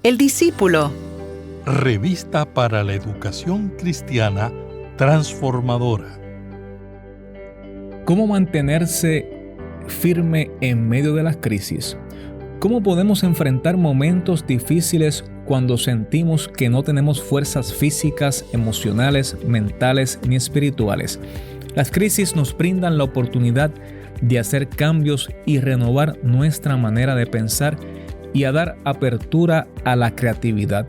El discípulo. Revista para la educación cristiana transformadora. ¿Cómo mantenerse firme en medio de las crisis? ¿Cómo podemos enfrentar momentos difíciles cuando sentimos que no tenemos fuerzas físicas, emocionales, mentales ni espirituales? Las crisis nos brindan la oportunidad de hacer cambios y renovar nuestra manera de pensar y a dar apertura a la creatividad.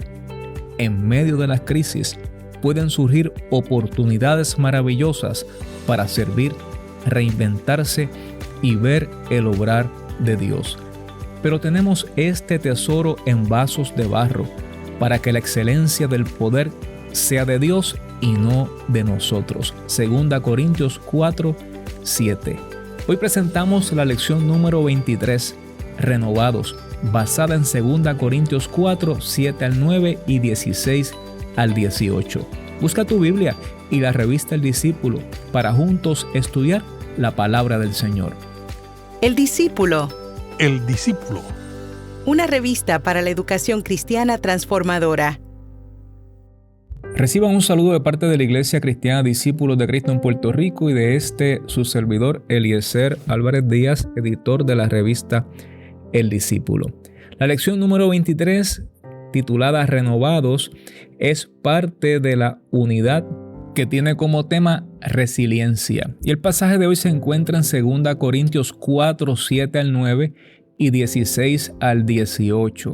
En medio de las crisis pueden surgir oportunidades maravillosas para servir, reinventarse y ver el obrar de Dios. Pero tenemos este tesoro en vasos de barro para que la excelencia del poder sea de Dios y no de nosotros. 2 Corintios 4:7. Hoy presentamos la lección número 23, Renovados, basada en 2 Corintios 4, 7 al 9 y 16 al 18. Busca tu Biblia y la revista El Discípulo para juntos estudiar la palabra del Señor. El discípulo. El discípulo. Una revista para la educación cristiana transformadora. Reciban un saludo de parte de la Iglesia Cristiana Discípulos de Cristo en Puerto Rico y de su servidor Eliezer Álvarez Díaz, editor de la revista El Discípulo. La lección número 23, titulada Renovados, es parte de la unidad que tiene como tema resiliencia. Y el pasaje de hoy se encuentra en 2 Corintios 4, 7 al 9 y 16 al 18.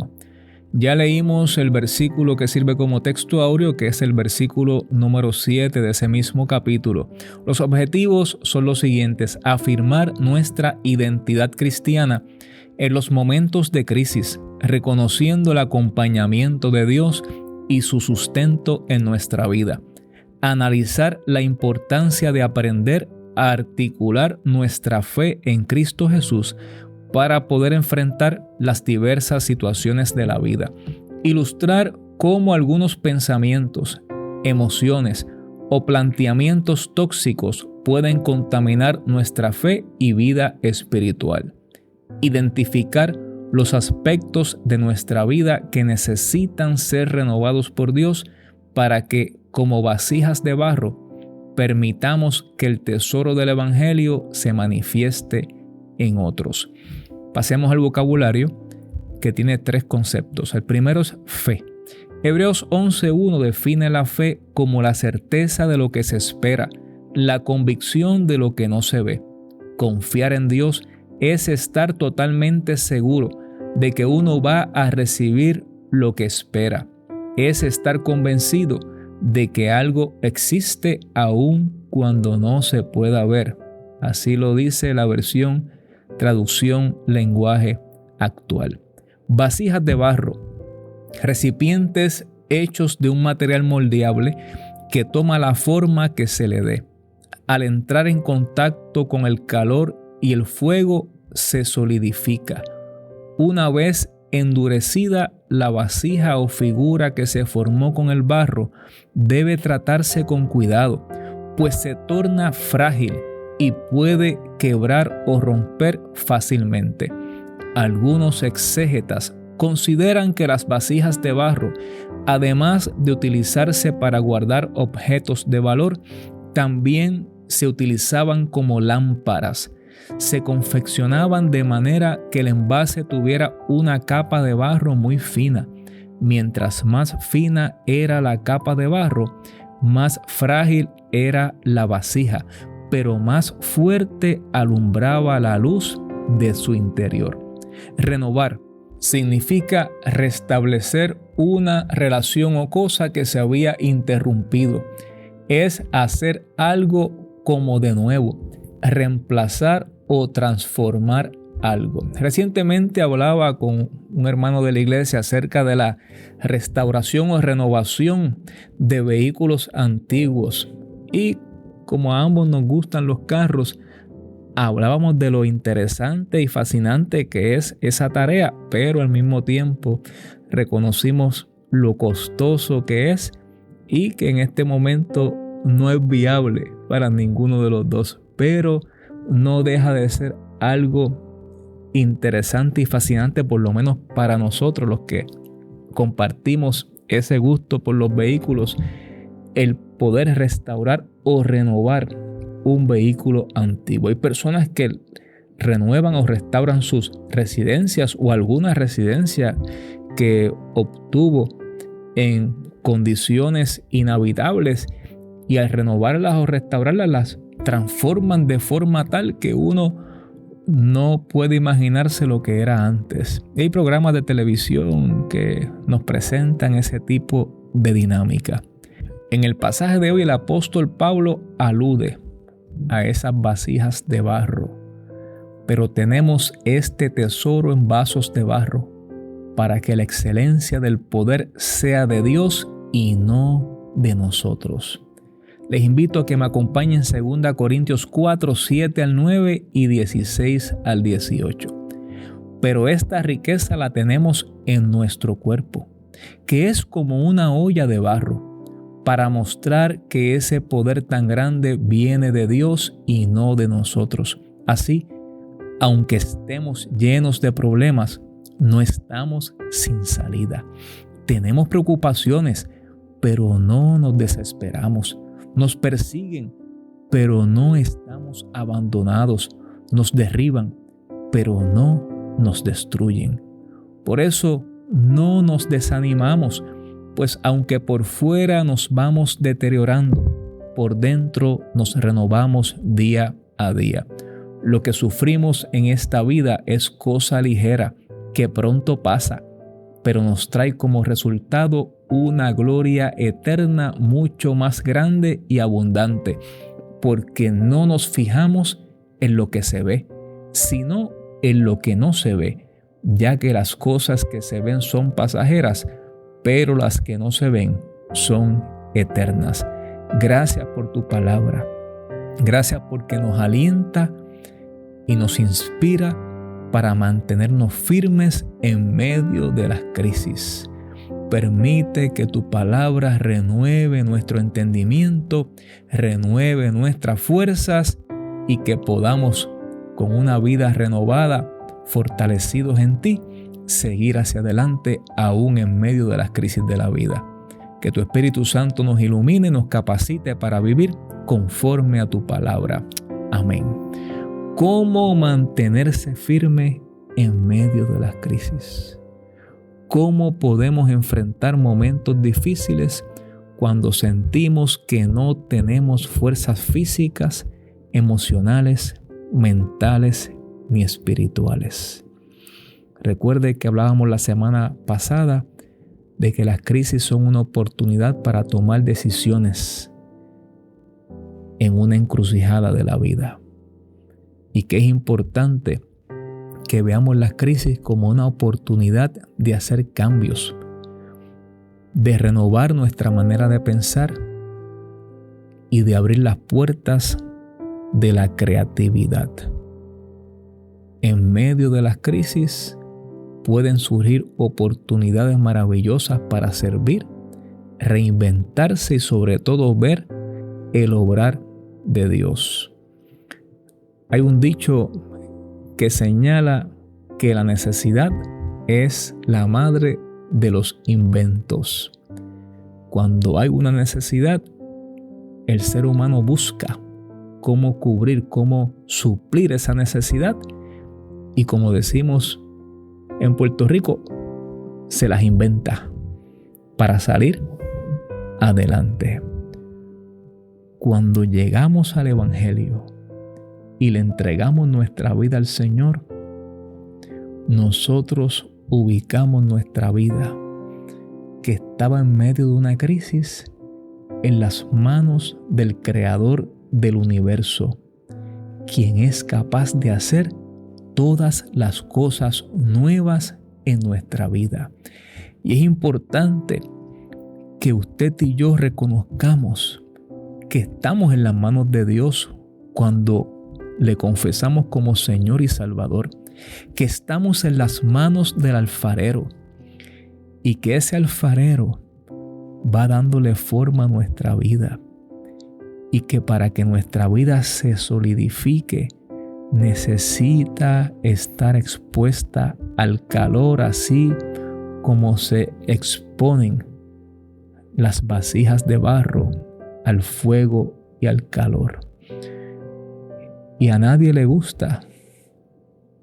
Ya leímos el versículo que sirve como texto áureo, que es el versículo número 7 de ese mismo capítulo. Los objetivos son los siguientes: afirmar nuestra identidad cristiana en los momentos de crisis, reconociendo el acompañamiento de Dios y su sustento en nuestra vida. Analizar la importancia de aprender a articular nuestra fe en Cristo Jesús para poder enfrentar las diversas situaciones de la vida. Ilustrar cómo algunos pensamientos, emociones o planteamientos tóxicos pueden contaminar nuestra fe y vida espiritual. Identificar los aspectos de nuestra vida que necesitan ser renovados por Dios para que, como vasijas de barro, permitamos que el tesoro del Evangelio se manifieste en otros. Pasemos al vocabulario, que tiene 3 conceptos. El primero es fe. Hebreos 11:1 define la fe como la certeza de lo que se espera, la convicción de lo que no se ve. Confiar en Dios es estar totalmente seguro de que uno va a recibir lo que espera. Es estar convencido de que algo existe aun cuando no se pueda ver. Así lo dice la versión traducción lenguaje actual. Vasijas de barro, recipientes hechos de un material moldeable que toma la forma que se le dé. Al entrar en contacto con el calor y el fuego, se solidifica. Una vez endurecida, la vasija o figura que se formó con el barro debe tratarse con cuidado, pues se torna frágil y puede quebrar o romper fácilmente. Algunos exégetas consideran que las vasijas de barro, además de utilizarse para guardar objetos de valor, también se utilizaban como lámparas. Se confeccionaban de manera que el envase tuviera una capa de barro muy fina. Mientras más fina era la capa de barro, más frágil era la vasija, pero más fuerte alumbraba la luz de su interior. Renovar significa restablecer una relación o cosa que se había interrumpido. Es hacer algo como de nuevo, reemplazar o transformar algo. Recientemente hablaba con un hermano de la iglesia acerca de la restauración o renovación de vehículos antiguos, y como a ambos nos gustan los carros, hablábamos de lo interesante y fascinante que es esa tarea, pero al mismo tiempo reconocimos lo costoso que es y que en este momento no es viable para ninguno de los dos, pero no deja de ser algo interesante y fascinante, por lo menos para nosotros los que compartimos ese gusto por los vehículos, el poder restaurar o renovar un vehículo antiguo. Hay personas que renuevan o restauran sus residencias o alguna residencia que obtuvo en condiciones inhabitables, y al renovarlas o restaurarlas las transforman de forma tal que uno no puede imaginarse lo que era antes. Hay programas de televisión que nos presentan ese tipo de dinámica. En el pasaje de hoy el apóstol Pablo alude a esas vasijas de barro, pero tenemos este tesoro en vasos de barro para que la excelencia del poder sea de Dios y no de nosotros. Les invito a que me acompañen en 2 Corintios 4, 7 al 9 y 16 al 18. Pero esta riqueza la tenemos en nuestro cuerpo, que es como una olla de barro, para mostrar que ese poder tan grande viene de Dios y no de nosotros. Así, aunque estemos llenos de problemas, no estamos sin salida. Tenemos preocupaciones, pero no nos desesperamos. Nos persiguen, pero no estamos abandonados. Nos derriban, pero no nos destruyen. Por eso no nos desanimamos, pues aunque por fuera nos vamos deteriorando, por dentro nos renovamos día a día. Lo que sufrimos en esta vida es cosa ligera, que pronto pasa, pero nos trae como resultado una gloria eterna mucho más grande y abundante, porque no nos fijamos en lo que se ve, sino en lo que no se ve, ya que las cosas que se ven son pasajeras, pero las que no se ven son eternas. Gracias por tu palabra. Gracias porque nos alienta y nos inspira para mantenernos firmes en medio de las crisis. Permite que tu palabra renueve nuestro entendimiento, renueve nuestras fuerzas y que podamos, con una vida renovada, fortalecidos en ti, seguir hacia adelante aún en medio de las crisis de la vida. Que tu Espíritu Santo nos ilumine y nos capacite para vivir conforme a tu palabra. Amén. ¿Cómo mantenerse firme en medio de las crisis? ¿Cómo podemos enfrentar momentos difíciles cuando sentimos que no tenemos fuerzas físicas, emocionales, mentales ni espirituales? Recuerde que hablábamos la semana pasada de que las crisis son una oportunidad para tomar decisiones en una encrucijada de la vida. Y que es importante que veamos las crisis como una oportunidad de hacer cambios, de renovar nuestra manera de pensar y de abrir las puertas de la creatividad. En medio de las crisis pueden surgir oportunidades maravillosas para servir, reinventarse y sobre todo ver el obrar de Dios. Hay un dicho que señala que la necesidad es la madre de los inventos. Cuando hay una necesidad, el ser humano busca cómo cubrir, cómo suplir esa necesidad y, como decimos en Puerto Rico, se las inventa para salir adelante. Cuando llegamos al Evangelio y le entregamos nuestra vida al Señor, nosotros ubicamos nuestra vida, que estaba en medio de una crisis, en las manos del Creador del universo, quien es capaz de hacer todas las cosas nuevas en nuestra vida. Y es importante que usted y yo reconozcamos que estamos en las manos de Dios cuando le confesamos como Señor y Salvador, que estamos en las manos del alfarero y que ese alfarero va dándole forma a nuestra vida, y que para que nuestra vida se solidifique necesita estar expuesta al calor así como se exponen las vasijas de barro al fuego y al calor. Y a nadie le gusta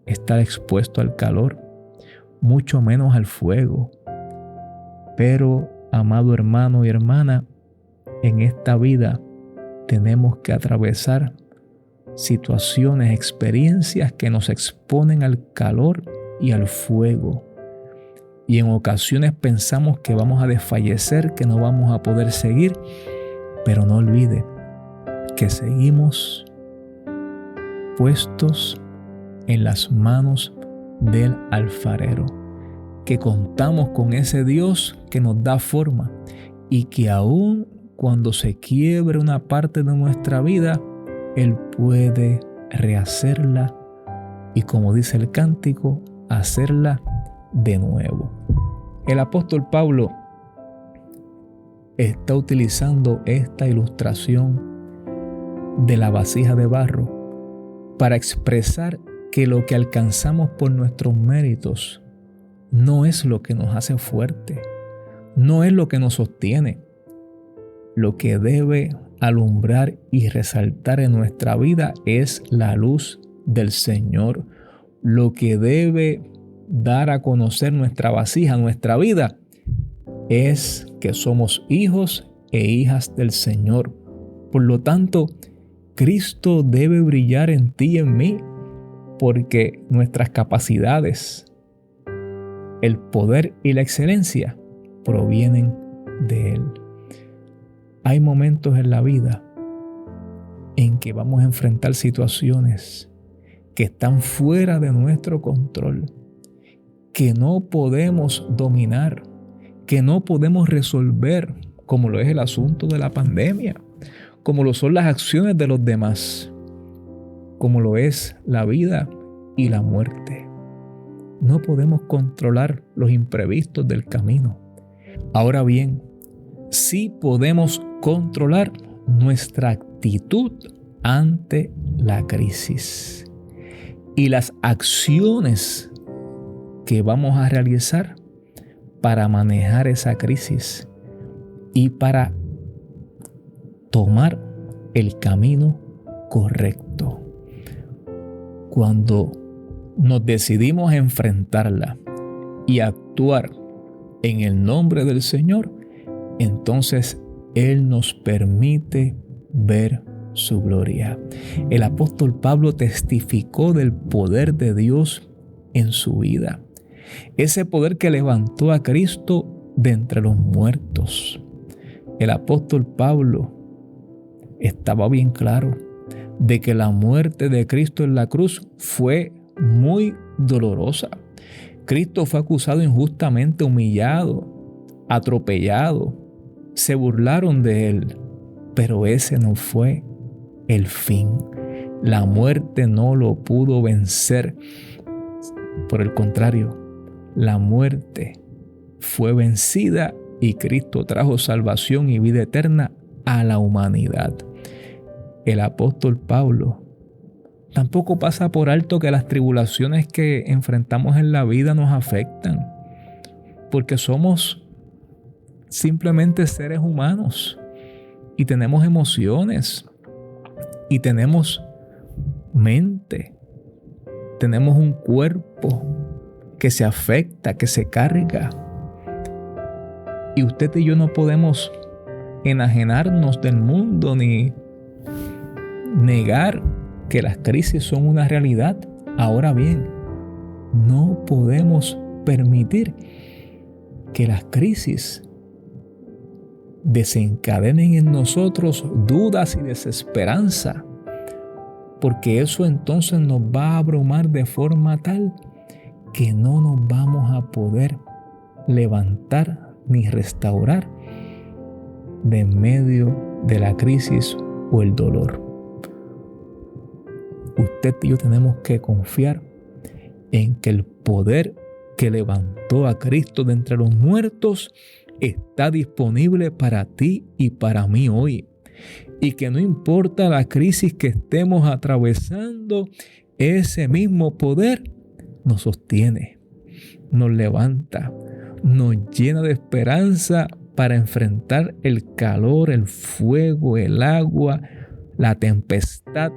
estar expuesto al calor, mucho menos al fuego. Pero, amado hermano y hermana, en esta vida tenemos que atravesar situaciones, experiencias que nos exponen al calor y al fuego. Y en ocasiones pensamos que vamos a desfallecer, que no vamos a poder seguir, pero no olvide que seguimos puestos en las manos del alfarero, que contamos con ese Dios que nos da forma y que aún cuando se quiebre una parte de nuestra vida, Él puede rehacerla y, como dice el cántico, hacerla de nuevo. El apóstol Pablo está utilizando esta ilustración de la vasija de barro para expresar que lo que alcanzamos por nuestros méritos no es lo que nos hace fuerte, no es lo que nos sostiene. Lo que debe alumbrar y resaltar en nuestra vida es la luz del Señor. Lo que debe dar a conocer nuestra vasija, nuestra vida, es que somos hijos e hijas del Señor. Por lo tanto, Cristo debe brillar en ti y en mí, porque nuestras capacidades, el poder y la excelencia provienen de Él. Hay momentos en la vida en que vamos a enfrentar situaciones que están fuera de nuestro control, que no podemos dominar, que no podemos resolver, como lo es el asunto de la pandemia, como lo son las acciones de los demás, como lo es la vida y la muerte. No podemos controlar los imprevistos del camino. Ahora bien, sí podemos controlar nuestra actitud ante la crisis y las acciones que vamos a realizar para manejar esa crisis y para tomar el camino correcto. Cuando nos decidimos a enfrentarla y actuar en el nombre del Señor, entonces Él nos permite ver su gloria. El apóstol Pablo testificó del poder de Dios en su vida. Ese poder que levantó a Cristo de entre los muertos. El apóstol Pablo estaba bien claro de que la muerte de Cristo en la cruz fue muy dolorosa. Cristo fue acusado injustamente, humillado, atropellado. Se burlaron de Él, pero ese no fue el fin. La muerte no lo pudo vencer. Por el contrario, la muerte fue vencida y Cristo trajo salvación y vida eterna a la humanidad. El apóstol Pablo tampoco pasa por alto que las tribulaciones que enfrentamos en la vida nos afectan, porque somos simplemente seres humanos y tenemos emociones y tenemos mente, tenemos un cuerpo que se afecta, que se carga. Y usted y yo no podemos enajenarnos del mundo ni negar que las crisis son una realidad. Ahora bien, no podemos permitir que las crisis desencadenen en nosotros dudas y desesperanza, porque eso entonces nos va a abrumar de forma tal que no nos vamos a poder levantar ni restaurar de en medio de la crisis o el dolor. Usted y yo tenemos que confiar en que el poder que levantó a Cristo de entre los muertos está disponible para ti y para mí hoy. Y que no importa la crisis que estemos atravesando, ese mismo poder nos sostiene, nos levanta, nos llena de esperanza para enfrentar el calor, el fuego, el agua, la tempestad,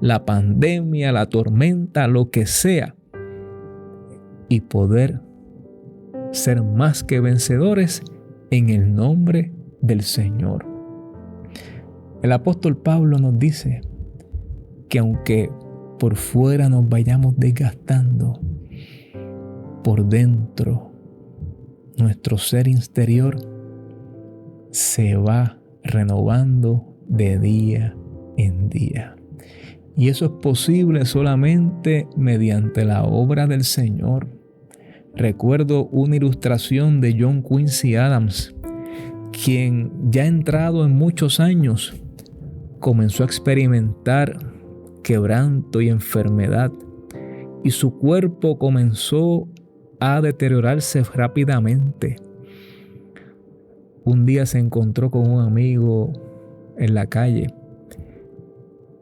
la pandemia, la tormenta, lo que sea, y poder ser más que vencedores en el nombre del Señor. El apóstol Pablo nos dice que aunque por fuera nos vayamos desgastando, por dentro nuestro ser interior se va renovando de día en día. Y eso es posible solamente mediante la obra del Señor. Recuerdo una ilustración de John Quincy Adams, quien ya entrado en muchos años comenzó a experimentar quebranto y enfermedad, y su cuerpo comenzó a deteriorarse rápidamente. Un día se encontró con un amigo en la calle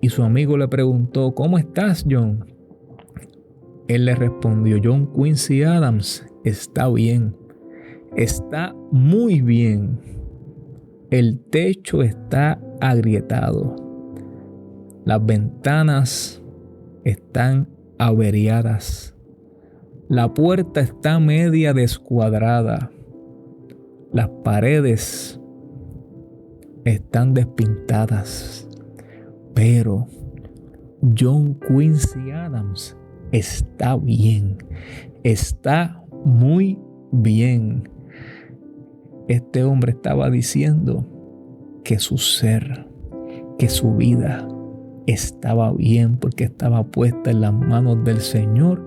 y su amigo le preguntó: ¿cómo estás, John? Él le respondió: John Quincy Adams está bien, está muy bien. El techo está agrietado, las ventanas están averiadas, la puerta está media descuadrada, las paredes están despintadas, pero John Quincy Adams está bien, está muy bien. Este hombre estaba diciendo que su ser, que su vida estaba bien porque estaba puesta en las manos del Señor,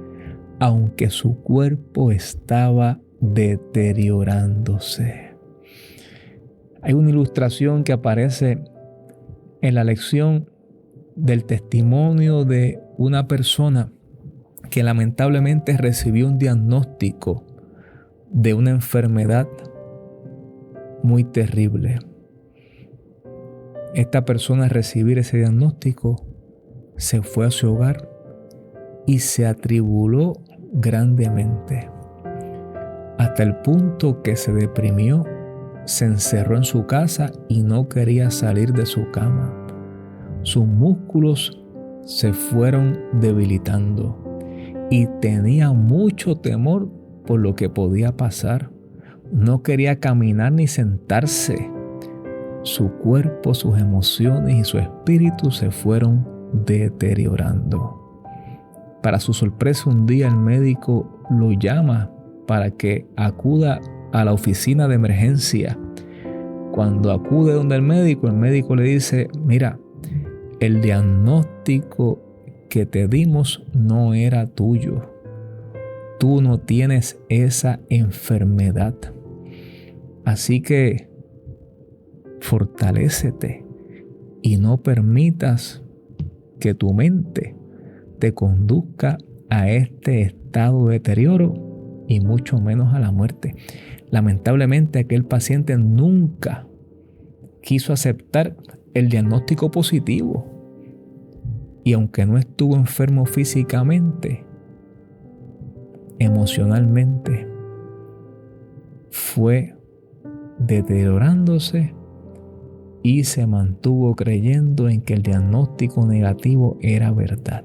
aunque su cuerpo estaba deteriorándose. Hay una ilustración que aparece en la lección del testimonio de una persona que lamentablemente recibió un diagnóstico de una enfermedad muy terrible. Esta persona, al recibir ese diagnóstico, se fue a su hogar y se atribuló grandemente, hasta el punto que se deprimió, se encerró en su casa y no quería salir de su cama. Sus músculos se fueron debilitando y tenía mucho temor por lo que podía pasar. No quería caminar ni sentarse. Su cuerpo, sus emociones y su espíritu se fueron deteriorando. Para su sorpresa, un día el médico lo llama para que acuda a la oficina de emergencia. Cuando acude donde el médico le dice: mira, el diagnóstico que te dimos no era tuyo. Tú no tienes esa enfermedad. Así que fortalécete y no permitas que tu mente te conduzca a este estado de deterioro y mucho menos a la muerte. Lamentablemente, aquel paciente nunca quiso aceptar el diagnóstico positivo, y aunque no estuvo enfermo físicamente, emocionalmente fue deteriorándose y se mantuvo creyendo en que el diagnóstico negativo era verdad.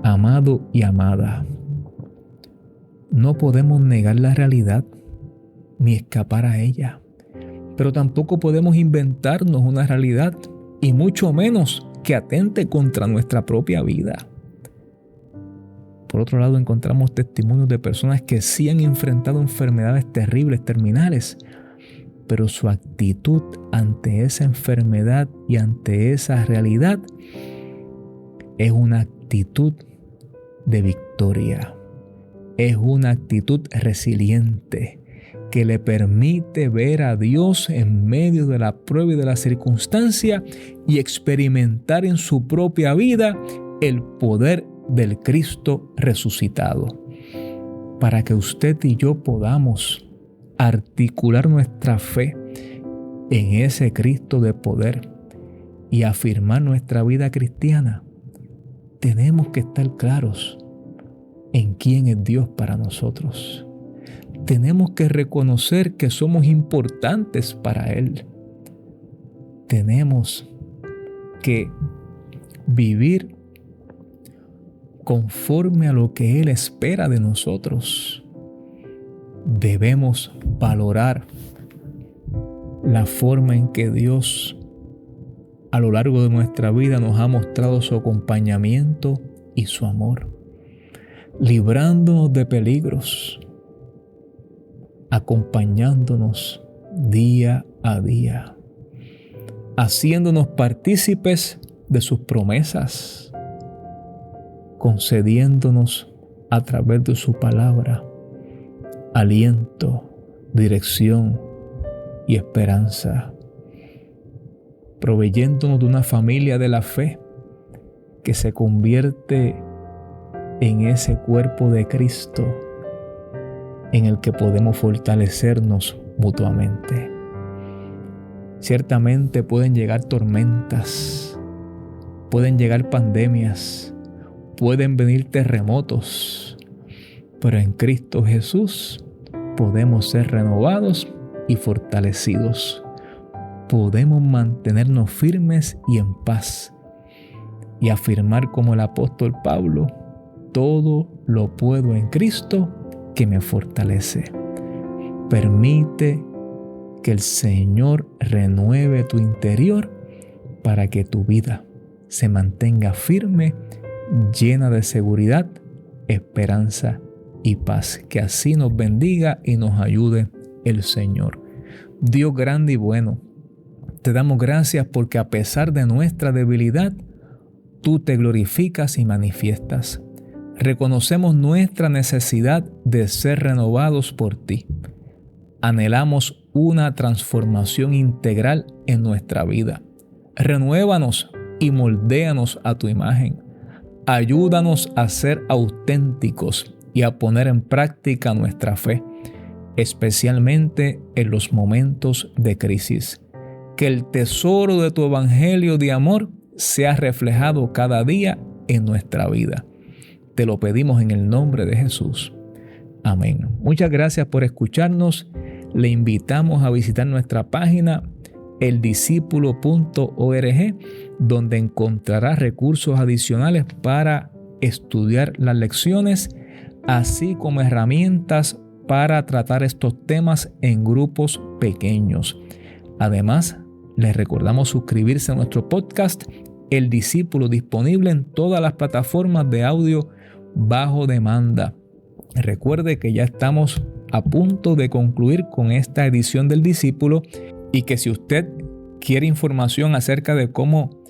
Amado y amada, no podemos negar la realidad ni escapar a ella, pero tampoco podemos inventarnos una realidad, y mucho menos que atente contra nuestra propia vida. Por otro lado, encontramos testimonios de personas que sí han enfrentado enfermedades terribles, terminales, pero su actitud ante esa enfermedad y ante esa realidad es una actitud de victoria. Es una actitud resiliente que le permite ver a Dios en medio de la prueba y de la circunstancia y experimentar en su propia vida el poder del Cristo resucitado. Para que usted y yo podamos articular nuestra fe en ese Cristo de poder y afirmar nuestra vida cristiana, tenemos que estar claros en quién es Dios para nosotros. tenemos que reconocer que somos importantes para Él. Tenemos que vivir conforme a lo que Él espera de nosotros. Debemos valorar la forma en que Dios a lo largo de nuestra vida nos ha mostrado su acompañamiento y su amor, librándonos de peligros, acompañándonos día a día, haciéndonos partícipes de sus promesas, concediéndonos a través de su palabra aliento, dirección y esperanza, proveyéndonos de una familia de la fe que se convierte en ese cuerpo de Cristo en el que podemos fortalecernos mutuamente. Ciertamente pueden llegar tormentas, pueden llegar pandemias, pueden venir terremotos, pero en Cristo Jesús podemos ser renovados y fortalecidos. Podemos mantenernos firmes y en paz y afirmar como el apóstol Pablo: todo lo puedo en Cristo que me fortalece. Permite que el Señor renueve tu interior para que tu vida se mantenga firme, llena de seguridad, esperanza y paz. Que así nos bendiga y nos ayude el Señor. Dios grande y bueno, te damos gracias porque a pesar de nuestra debilidad, tú te glorificas y manifiestas. Reconocemos nuestra necesidad de ser renovados por ti. Anhelamos una transformación integral en nuestra vida. Renuévanos y moldéanos a tu imagen. Ayúdanos a ser auténticos y a poner en práctica nuestra fe, especialmente en los momentos de crisis. Que el tesoro de tu evangelio de amor sea reflejado cada día en nuestra vida. Te lo pedimos en el nombre de Jesús. Amén. Muchas gracias por escucharnos. Le invitamos a visitar nuestra página eldiscipulo.org, donde encontrará recursos adicionales para estudiar las lecciones, así como herramientas para tratar estos temas en grupos pequeños. Además, les recordamos suscribirse a nuestro podcast El Discípulo, disponible en todas las plataformas de audio bajo demanda. Recuerde que ya estamos a punto de concluir con esta edición del Discípulo y que si usted quiere información acerca de cómo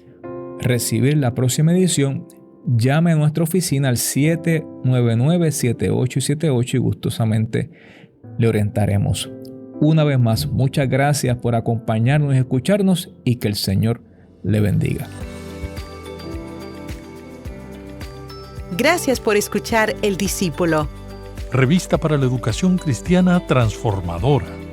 recibir la próxima edición, llame a nuestra oficina al 799-7878 y gustosamente le orientaremos. Una vez más, muchas gracias por acompañarnos y escucharnos y que el Señor le bendiga. Gracias por escuchar El Discípulo. Revista para la Educación Cristiana Transformadora.